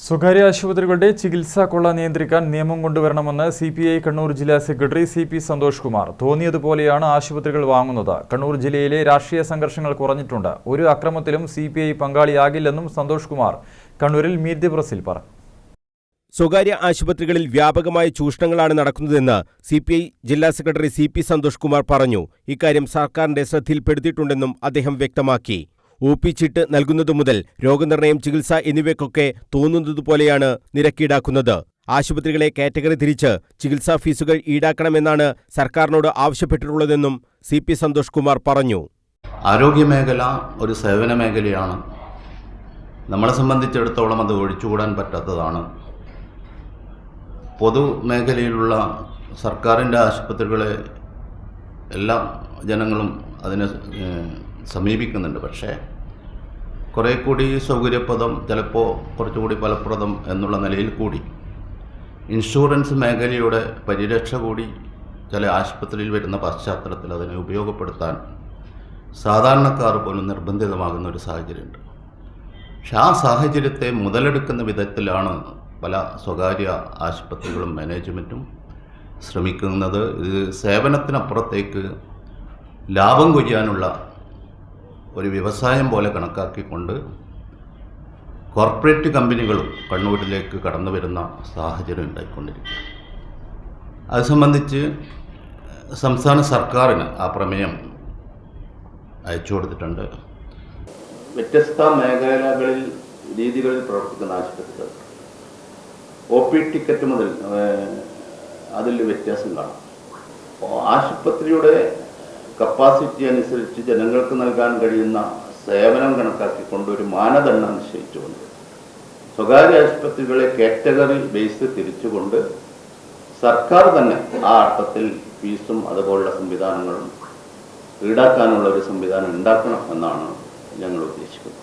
സ്വകാര്യ ആശുപത്രികളുടെ ചികിത്സാ കൊള്ള നിയന്ത്രിക്കാൻ നിയമം കൊണ്ടുവരണമെന്ന് സിപിഐ കണ്ണൂർ ജില്ലാ സെക്രട്ടറി സി.പി. സന്തോഷ് കുമാർ. തോന്നിയതുപോലെയാണ് ആശുപത്രികൾ വാങ്ങുന്നത്. കണ്ണൂർ ജില്ലയിലെ രാഷ്ട്രീയ സംഘർഷങ്ങൾ കുറഞ്ഞിട്ടുണ്ട്. ഒരു അക്രമത്തിലും സിപിഐ പങ്കാളിയാകില്ലെന്നും സന്തോഷ് കുമാർ കണ്ണൂരിൽ മീറ്റ് ദി പ്രസിൽ പറഞ്ഞു. സ്വകാര്യ ആശുപത്രികളിൽ വ്യാപകമായ ചൂഷണങ്ങളാണ് നടക്കുന്നതെന്ന് സിപിഐ ജില്ലാ സെക്രട്ടറി സി.പി. സന്തോഷ് കുമാർ പറഞ്ഞു. ഇക്കാര്യം സർക്കാരിന്റെ ശ്രദ്ധയിൽപ്പെടുത്തിയിട്ടുണ്ടെന്നും അദ്ദേഹം വ്യക്തമാക്കി. ഒ.പി. ചിട്ട് നൽകുന്നതു മുതൽ രോഗനിർണയം, ചികിത്സ എന്നിവയ്ക്കൊക്കെ തോന്നുന്നതുപോലെയാണ് നിരക്ക് ഈടാക്കുന്നത്. ആശുപത്രികളെ കാറ്റഗറി തിരിച്ച് ചികിത്സാ ഫീസുകൾ ഈടാക്കണമെന്നാണ് സർക്കാരിനോട് ആവശ്യപ്പെട്ടിട്ടുള്ളതെന്നും സി.പി. സന്തോഷ് കുമാർ പറഞ്ഞു. ആരോഗ്യമേഖല ഒരു സേവന മേഖലയാണ്. നമ്മളെ സംബന്ധിച്ചിടത്തോളം അത് ഒഴിച്ചുകൂടാൻ പറ്റാത്തതാണ്. പൊതുമേഖലയിലുള്ള സർക്കാരിൻ്റെ ആശുപത്രികളെ എല്ലാ ജനങ്ങളും അതിനെ സമീപിക്കുന്നുണ്ട്. പക്ഷേ കുറേ കൂടി സൗകര്യപ്രദം, ചിലപ്പോൾ കുറച്ചുകൂടി ഫലപ്രദം എന്നുള്ള നിലയിൽ കൂടി ഇൻഷുറൻസ് മേഖലയുടെ പരിരക്ഷ കൂടി ചില ആശുപത്രിയിൽ വരുന്ന പശ്ചാത്തലത്തിൽ അതിനെ ഉപയോഗപ്പെടുത്താൻ സാധാരണക്കാർ പോലും നിർബന്ധിതമാകുന്ന ഒരു സാഹചര്യമുണ്ട്. പക്ഷെ ആ സാഹചര്യത്തെ മുതലെടുക്കുന്ന വിധത്തിലാണ് പല സ്വകാര്യ ആശുപത്രികളും മാനേജ്മെൻറ്റും ശ്രമിക്കുന്നത്. ഇത് സേവനത്തിനപ്പുറത്തേക്ക് ലാഭം കൊയ്യാനുള്ള ഒരു വ്യവസായം പോലെ കണക്കാക്കിക്കൊണ്ട് കോർപ്പറേറ്റ് കമ്പനികളും കണ്ണൂരിലേക്ക് കടന്നു വരുന്ന സാഹചര്യം ഉണ്ടായിക്കൊണ്ടിരിക്കുക. അത് സംബന്ധിച്ച് സംസ്ഥാന സർക്കാരിന് ആ പ്രമേയം അയച്ചു കൊടുത്തിട്ടുണ്ട്. വ്യത്യസ്ത മേഖലകളിൽ രീതികളിൽ പ്രവർത്തിക്കുന്ന ആശുപത്രികൾ ഒ.പി. ടിക്കറ്റ് മുതൽ അതിൽ വ്യത്യാസം കാണാം. ആശുപത്രിയുടെ കപ്പാസിറ്റി അനുസരിച്ച് ജനങ്ങൾക്ക് നൽകാൻ കഴിയുന്ന സേവനം കണക്കാക്കിക്കൊണ്ട് ഒരു മാനദണ്ഡം നിശ്ചയിച്ചുകൊണ്ട് സ്വകാര്യ ആശുപത്രികളെ കാറ്റഗറി ബേസ് തിരിച്ചുകൊണ്ട് സർക്കാർ തന്നെ ആ അർത്ഥത്തിൽ ഫീസും അതുപോലുള്ള സംവിധാനങ്ങളും ഈടാക്കാനുള്ള ഒരു സംവിധാനം ഉണ്ടാക്കണം എന്നാണ് ഞങ്ങൾ ഉദ്ദേശിക്കുന്നത്.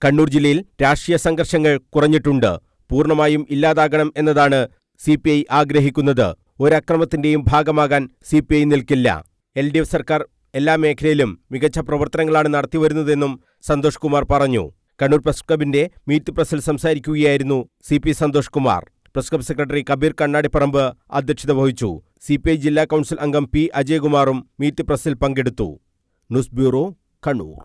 കണ്ണൂർ ജില്ലയിൽ രാഷ്ട്രീയ സംഘർഷങ്ങൾ കുറഞ്ഞിട്ടുണ്ട്. പൂർണ്ണമായും ഇല്ലാതാകണം എന്നതാണ് സിപിഐ ആഗ്രഹിക്കുന്നത്. ഒരക്രമത്തിന്റെയും ഭാഗമാകാൻ സിപിഐ നിൽക്കില്ല. LDF സർക്കാർ എല്ലാ മേഖലയിലും മികച്ച പ്രവർത്തനങ്ങളാണ് നടത്തിവരുന്നതെന്നും സന്തോഷ് കുമാർ പറഞ്ഞു. കണ്ണൂർ പ്രസ് ക്ലബിന്റെ മീറ്റ് പ്രസിൽ സംസാരിക്കുകയായിരുന്നു C P. Santhosh Kumar. Press club secretary Kabir Kannadiparamba അധ്യക്ഷത വഹിച്ചു. സിപിഐ ജില്ലാ കൗൺസിൽ അംഗം പി. അജയകുമാറും മീറ്റ് പ്രസിൽ പങ്കെടുത്തു. News bureau, Kannur.